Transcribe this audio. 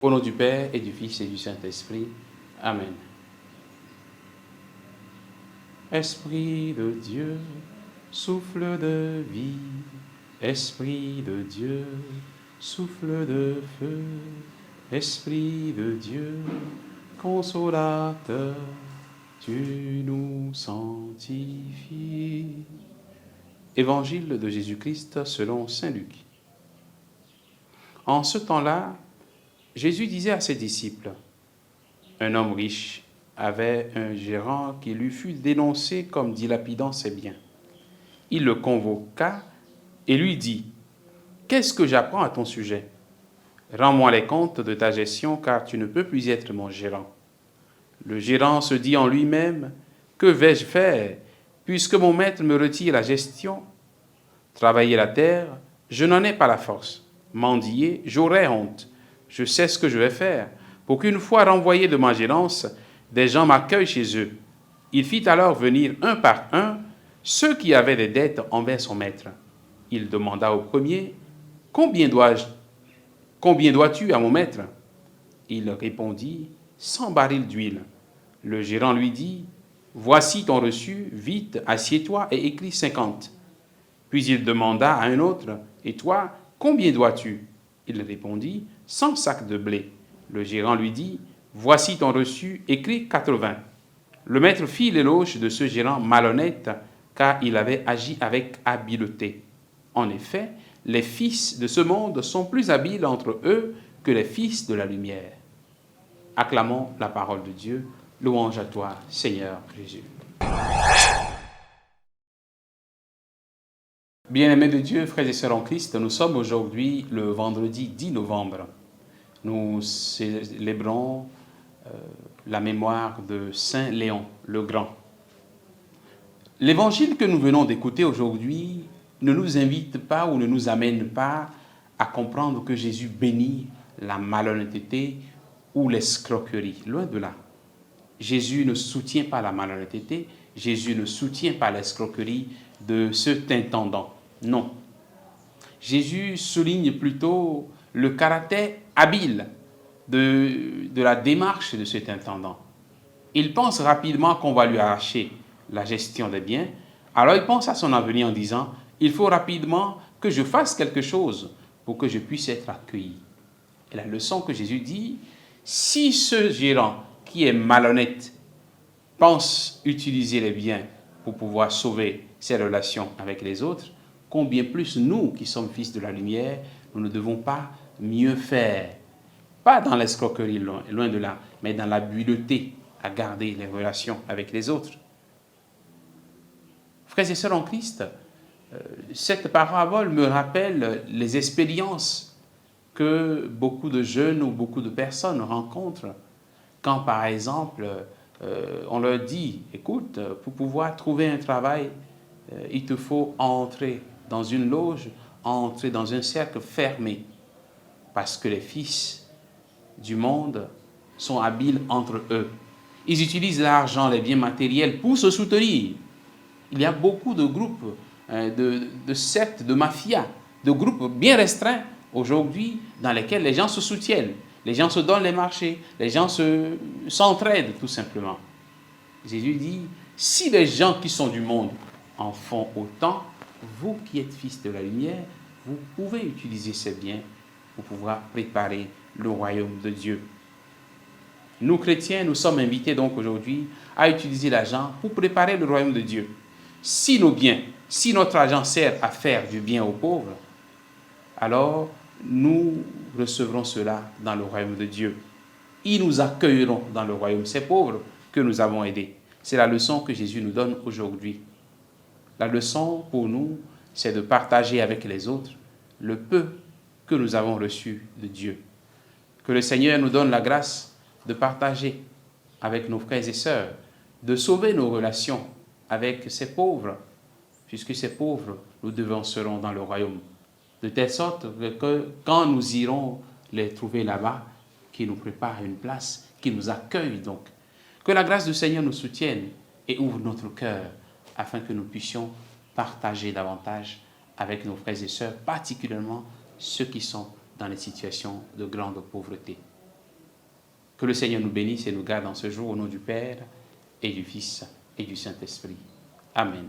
Au nom du Père et du Fils et du Saint-Esprit. Amen. Esprit de Dieu, souffle de vie. Esprit de Dieu, souffle de feu. Esprit de Dieu, consolateur, tu nous sanctifies. Évangile de Jésus-Christ selon saint Luc. En ce temps-là, Jésus disait à ses disciples, « Un homme riche avait un gérant qui lui fut dénoncé comme dilapidant ses biens. Il le convoqua et lui dit, « Qu'est-ce que j'apprends à ton sujet? Rends-moi les comptes de ta gestion, car tu ne peux plus être mon gérant. » Le gérant se dit en lui-même, « Que vais-je faire, puisque mon maître me retire la gestion? Travailler la terre, je n'en ai pas la force. Mendier, j'aurais honte. Je sais ce que je vais faire, pour qu'une fois renvoyé de ma gérance, des gens m'accueillent chez eux. » Il fit alors venir un par un ceux qui avaient des dettes envers son maître. Il demanda au premier, « Combien dois-tu à mon maître? » Il répondit, « 100 barils d'huile. » Le gérant lui dit, « Voici ton reçu, vite, assieds-toi et écris 50. » Puis il demanda à un autre, « Et toi, combien dois-tu? » Il répondit, « 100 sacs de blé. » Le gérant lui dit, « Voici ton reçu, écris 80. » Le maître fit l'éloge de ce gérant malhonnête, car il avait agi avec habileté. En effet, les fils de ce monde sont plus habiles entre eux que les fils de la lumière. Acclamons la parole de Dieu. Louange à toi, Seigneur Jésus. Bien-aimés de Dieu, frères et sœurs en Christ, nous sommes aujourd'hui le vendredi 10 novembre. Nous célébrons la mémoire de Saint Léon le Grand. L'évangile que nous venons d'écouter aujourd'hui ne nous invite pas ou ne nous amène pas à comprendre que Jésus bénit la malhonnêteté ou l'escroquerie. Loin de là. Jésus ne soutient pas la malhonnêteté, Jésus ne soutient pas l'escroquerie de cet intendant. Non. Jésus souligne plutôt le caractère habile de la démarche de cet intendant. Il pense rapidement qu'on va lui arracher la gestion des biens, alors il pense à son avenir en disant « Il faut rapidement que je fasse quelque chose pour que je puisse être accueilli. » Et la leçon que Jésus dit, si ce gérant qui est malhonnête pense utiliser les biens pour pouvoir sauver ses relations avec les autres, combien plus nous qui sommes fils de la lumière, nous ne devons pas mieux faire. Pas dans l'escroquerie, loin de là, mais dans l'habileté à garder les relations avec les autres. Frères et sœurs en Christ, cette parabole me rappelle les expériences que beaucoup de jeunes ou beaucoup de personnes rencontrent quand, par exemple, on leur dit, écoute, pour pouvoir trouver un travail, il te faut entrer dans une loge, entrer dans un cercle fermé, parce que les fils du monde sont habiles entre eux. Ils utilisent l'argent, les biens matériels pour se soutenir. Il y a beaucoup de groupes, de sectes, de mafias, de groupes bien restreints aujourd'hui dans lesquels les gens se soutiennent. Les gens se donnent les marchés, les gens s'entraident tout simplement. Jésus dit, si les gens qui sont du monde en font autant, vous qui êtes fils de la lumière, vous pouvez utiliser ces biens pour pouvoir préparer le royaume de Dieu. Nous, chrétiens, nous sommes invités donc aujourd'hui à utiliser l'argent pour préparer le royaume de Dieu. Si nos biens, si notre argent sert à faire du bien aux pauvres, alors nous recevrons cela dans le royaume de Dieu. Ils nous accueilleront dans le royaume, ces pauvres que nous avons aidés. C'est la leçon que Jésus nous donne aujourd'hui. La leçon pour nous, c'est de partager avec les autres le peu que nous avons reçu de Dieu. Que le Seigneur nous donne la grâce de partager avec nos frères et sœurs, de sauver nos relations avec ces pauvres, puisque ces pauvres, nous devancerons dans le royaume. De telle sorte que quand nous irons les trouver là-bas, qu'ils nous préparent une place, qu'ils nous accueillent donc. Que la grâce du Seigneur nous soutienne et ouvre notre cœur afin que nous puissions partager davantage avec nos frères et sœurs, particulièrement ceux qui sont dans les situations de grande pauvreté. Que le Seigneur nous bénisse et nous garde en ce jour au nom du Père et du Fils et du Saint-Esprit. Amen.